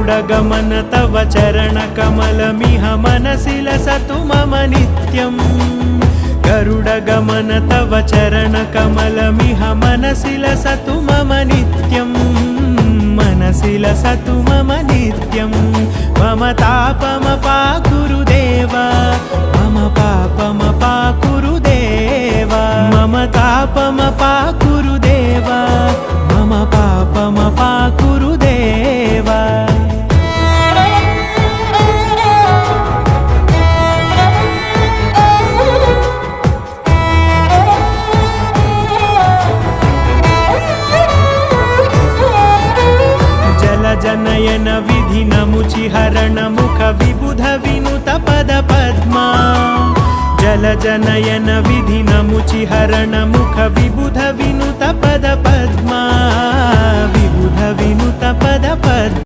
गरुडगमन तव चरणकमलमिह मनसि लसतु मम नित्यम् गरुडगमन तव चरणकमलमिह मनसि लसतु मम नित्यम् मनसि लसतु मम नित्यम् मम तापमपाकुरु देव मम पापमपाकुरु देव मम तापमपाकुरु देव मम पापमपाकुरु देव जनयन विधिनमुचिहरण मुख विबुध विनुत पद पद्मा जल जनयन विधिनमुचिहरण मुख विबुध विनुत पद पद्मा विबुध विनुत पद पद्मा